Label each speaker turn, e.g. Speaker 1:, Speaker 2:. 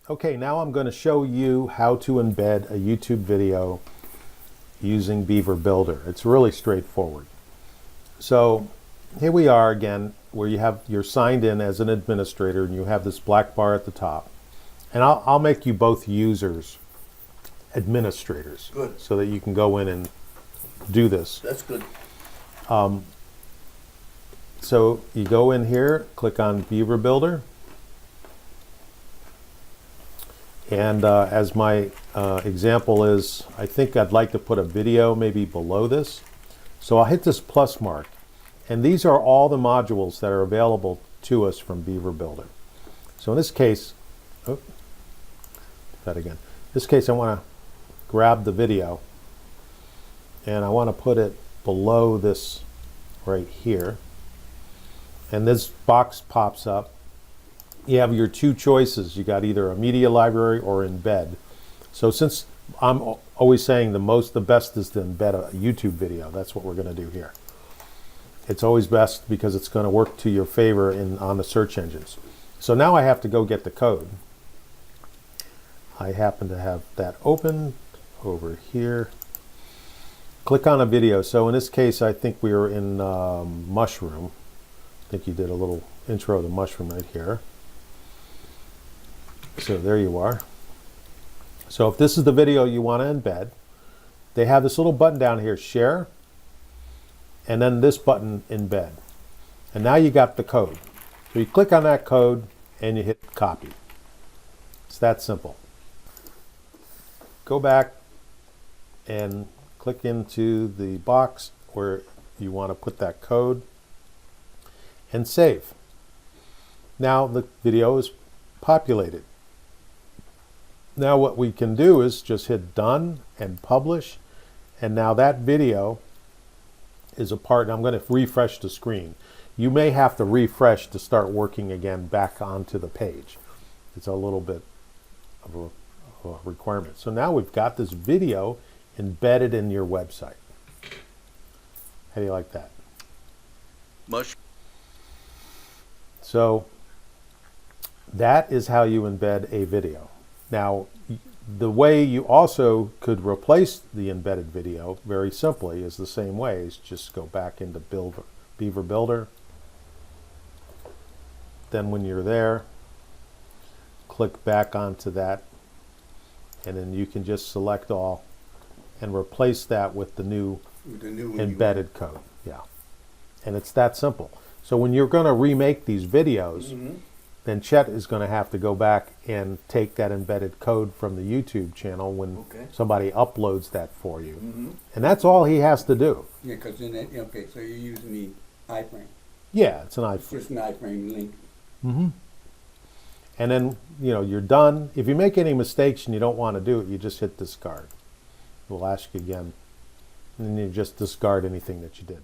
Speaker 1: Okay, now I'm going to show you how to embed a YouTube video using Beaver Builder. It's really straightforward. So here we are again, where you're signed in as an administrator and you have this black bar at the top. And I'll make you both users administrators.
Speaker 2: Good.
Speaker 1: So that you can go in and do this.
Speaker 2: That's good.
Speaker 1: So you go in here, click on Beaver Builder. And as my example is, I think I'd like to put a video maybe below this. So I'll hit this plus mark. And these are all the modules that are available to us from Beaver Builder. So in this case, that again. In this case, I want to grab the video. And I want to put it below this right here. And this box pops up. You have your two choices. You got either a media library or embed. So since I'm always saying the best is to embed a YouTube video, that's what we're going to do here. It's always best because it's going to work to your favor on the search engines. So now I have to go get the code. I happen to have that open over here. Click on a video. So in this case, I think we were in Mushroom. I think you did a little intro to Mushroom right here. So there you are. So if this is the video you want to embed, they have this little button down here, share, and then this button, embed. And now you got the code. So you click on that code and you hit copy. It's that simple. Go back and click into the box where you want to put that code and save. Now the video is populated. Now what we can do is just hit done and publish, and now that video is a part, and I'm going to refresh the screen. You may have to refresh to start working again back onto the page. It's a little bit of a requirement. So now we've got this video embedded in your website. How do you like that?
Speaker 2: Much.
Speaker 1: So that is how you embed a video. Now, the way you also could replace the embedded video, very simply, is the same way. Is just go back into Beaver Builder. Then when you're there, click back onto that, and then you can just select all and replace that with the new embedded code. Yeah, and it's that simple. So when you're going to remake these videos, then Chet is going to have to go back and take that embedded code from the YouTube channel when somebody uploads that for you. And that's all he has to do.
Speaker 3: Yeah, because in that, okay, so you're using the iframe.
Speaker 1: Yeah, it's an iframe.
Speaker 3: It's just an iframe link.
Speaker 1: And then, you're done. If you make any mistakes and you don't want to do it, you just hit discard. We'll ask you again. And then you just discard anything that you did.